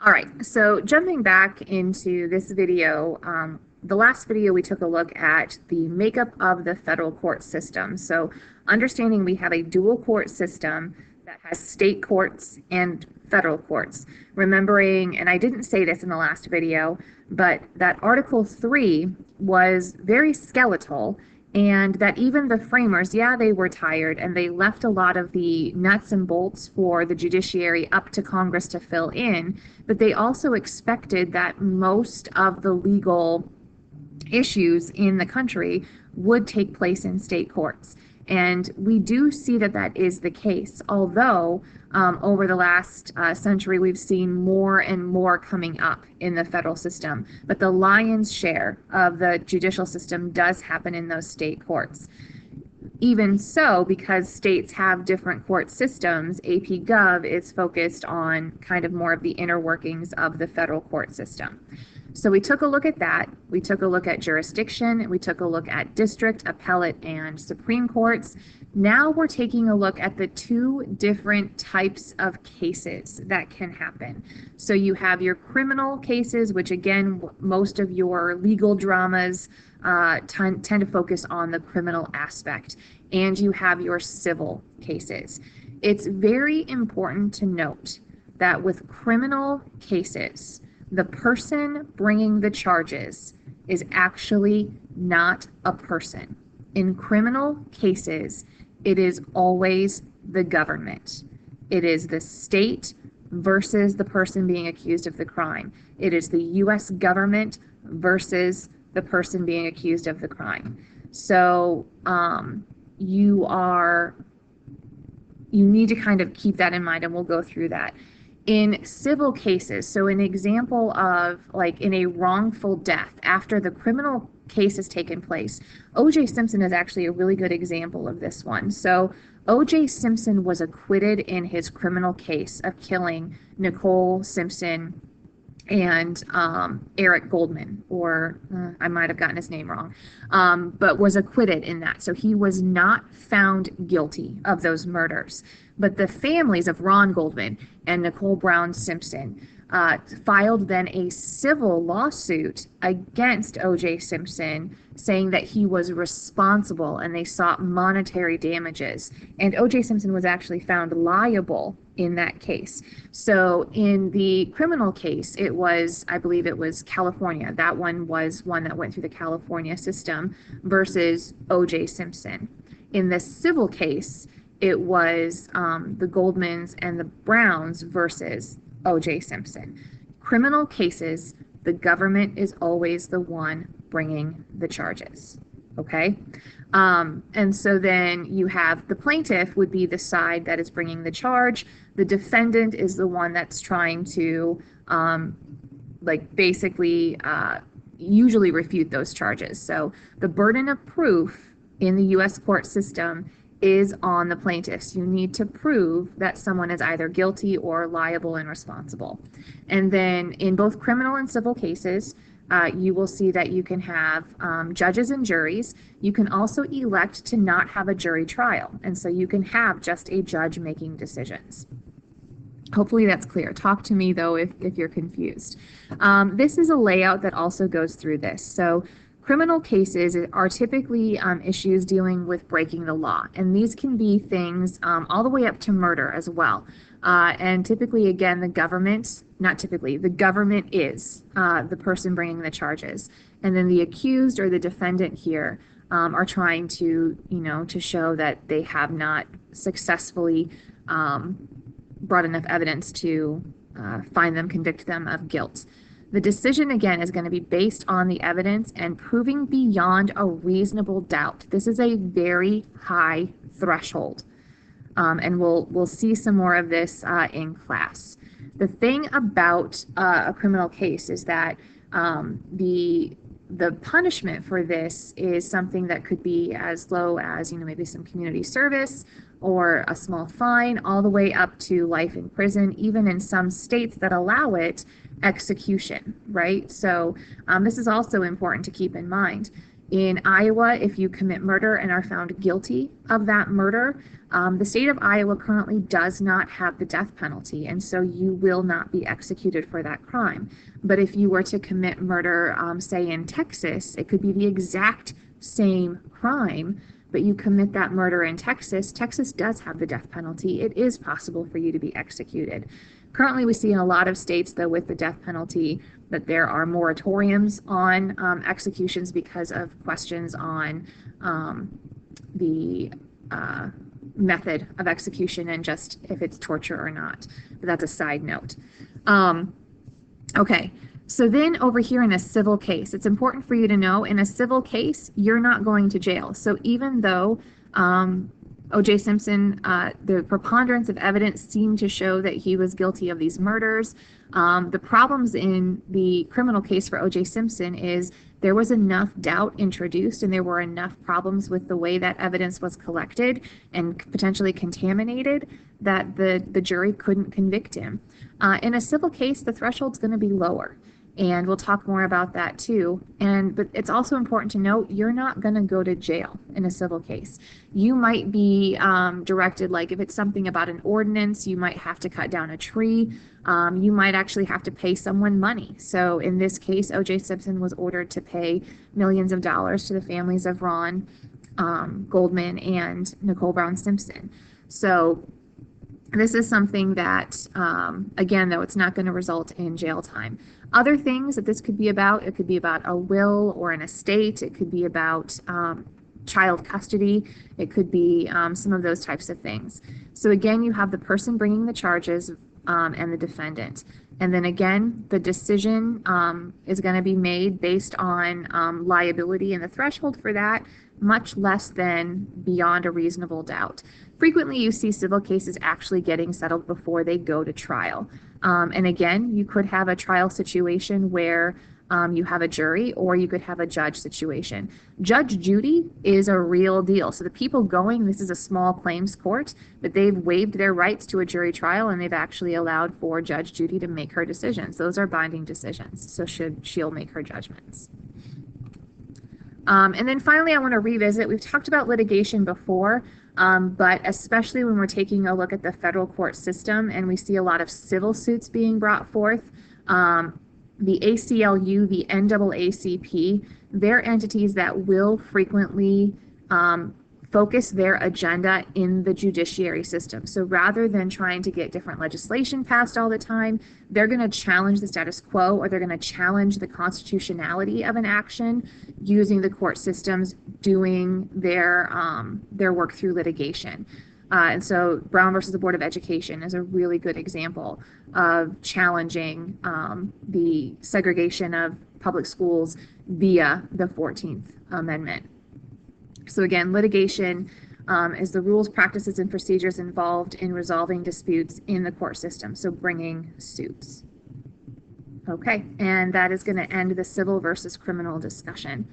All right, so jumping back into this video, the last video we took a look at the makeup of the federal court system. So understanding we have a dual court system that has state courts and federal courts. Remembering, and I didn't say this in the last video, but that Article 3 was very skeletal, and that even the framers, yeah, they were tired and they left a lot of the nuts and bolts for the judiciary up to Congress to fill in, but they also expected that most of the legal issues in the country would take place in state courts. And we do see that that is the case, although over the last century we've seen more and more coming up in the federal system. But the lion's share of the judicial system does happen in those state courts. Even so, because states have different court systems, AP Gov is focused on kind of more of the inner workings of the federal court system. So we took a look at that. We took a look at jurisdiction. We took a look at district, appellate, and Supreme Courts. Now we're taking a look at the two different types of cases that can happen. So you have your criminal cases, which again, most of your legal dramas tend to focus on the criminal aspect. And you have your civil cases. It's very important to note that with criminal cases, the person bringing the charges is actually not a person. In criminal cases, it is always the government. It is the state versus the person being accused of the crime. It is the U.S. government versus the person being accused of the crime. So you need to kind of keep that in mind, and we'll go through that. In civil cases, so an example of like in a wrongful death after the criminal case has taken place, O.J. Simpson is actually a really good example of this one. So O.J. Simpson was acquitted in his criminal case of killing Nicole Simpson and Eric Goldman, or I might have gotten his name wrong, but was acquitted in that. So he was not found guilty of those murders. But the families of Ron Goldman and Nicole Brown Simpson filed then a civil lawsuit against O.J. Simpson, saying that he was responsible, and they sought monetary damages. And O.J. Simpson was actually found liable in that case. So in the criminal case, it was, I believe it was California. That one was one that went through the California system versus O.J. Simpson. In the civil case, it was the Goldmans and the Browns versus O.J. Simpson. Criminal cases, the government is always the one bringing the charges, okay? And so then you have the plaintiff would be the side that is bringing the charge. The defendant is the one that's trying to basically usually refute those charges. So the burden of proof in the U.S. court system is on the plaintiffs. You need to prove that someone is either guilty or liable and responsible. And then in both criminal and civil cases, you will see that you can have judges and juries. You can also elect to not have a jury trial. And so you can have just a judge making decisions. Hopefully that's clear. Talk to me, though, if you're confused. This is a layout that also goes through this. So criminal cases are typically issues dealing with breaking the law, and these can be things all the way up to murder as well. And typically, again, the government is the person bringing the charges, and then the accused or the defendant here are trying to, to show that they have not successfully brought enough evidence to find them, convict them of guilt. The decision, again, is going to be based on the evidence and proving beyond a reasonable doubt. This is a very high threshold, and we'll see some more of this in class. The thing about a criminal case is that the punishment for this is something that could be as low as, maybe some community service or a small fine, all the way up to life in prison, even in some states that allow it, execution, right? So this is also important to keep in mind. In Iowa, if you commit murder and are found guilty of that murder, the state of Iowa currently does not have the death penalty, and so you will not be executed for that crime. But if you were to commit murder, say in Texas, it could be the exact same crime, but you commit that murder in Texas. Texas does have the death penalty. It is possible for you to be executed. Currently, we see in a lot of states, though, with the death penalty, that there are moratoriums on executions because of questions on the method of execution and just if it's torture or not. But that's a side note. Okay, so then over here in a civil case, it's important for you to know in a civil case, you're not going to jail. So even though O.J. Simpson, the preponderance of evidence seemed to show that he was guilty of these murders, the problems in the criminal case for O.J. Simpson is there was enough doubt introduced and there were enough problems with the way that evidence was collected and potentially contaminated that the jury couldn't convict him. In a civil case, the threshold's going to be lower. And we'll talk more about that too. But it's also important to note you're not going to go to jail in a civil case. You might be directed, like if it's something about an ordinance, you might have to cut down a tree. You might actually have to pay someone money. So in this case, O.J. Simpson was ordered to pay millions of dollars to the families of Ron Goldman and Nicole Brown Simpson. So this is something that, again, though, it's not going to result in jail time. Other things that this could be about, it could be about a will or an estate. It could be about child custody. It could be some of those types of things. So again, you have the person bringing the charges and the defendant. And then again, the decision is going to be made based on liability, and the threshold for that much less than beyond a reasonable doubt. Frequently, you see civil cases actually getting settled before they go to trial. And again, you could have a trial situation where you have a jury, or you could have a judge situation. Judge Judy is a real deal. So the people going, this is a small claims court, but they've waived their rights to a jury trial, and they've actually allowed for Judge Judy to make her decisions. Those are binding decisions, so she'll make her judgments. And then finally, I want to revisit, we've talked about litigation before, but especially when we're taking a look at the federal court system and we see a lot of civil suits being brought forth, the ACLU, the NAACP, they're entities that will frequently focus their agenda in the judiciary system. So rather than trying to get different legislation passed all the time, they're going to challenge the status quo, or they're going to challenge the constitutionality of an action using the court systems doing their work through litigation. And so Brown versus the Board of Education is a really good example of challenging the segregation of public schools via the 14th Amendment. So again, litigation is the rules, practices, and procedures involved in resolving disputes in the court system, so bringing suits. Okay, and that is going to end the civil versus criminal discussion.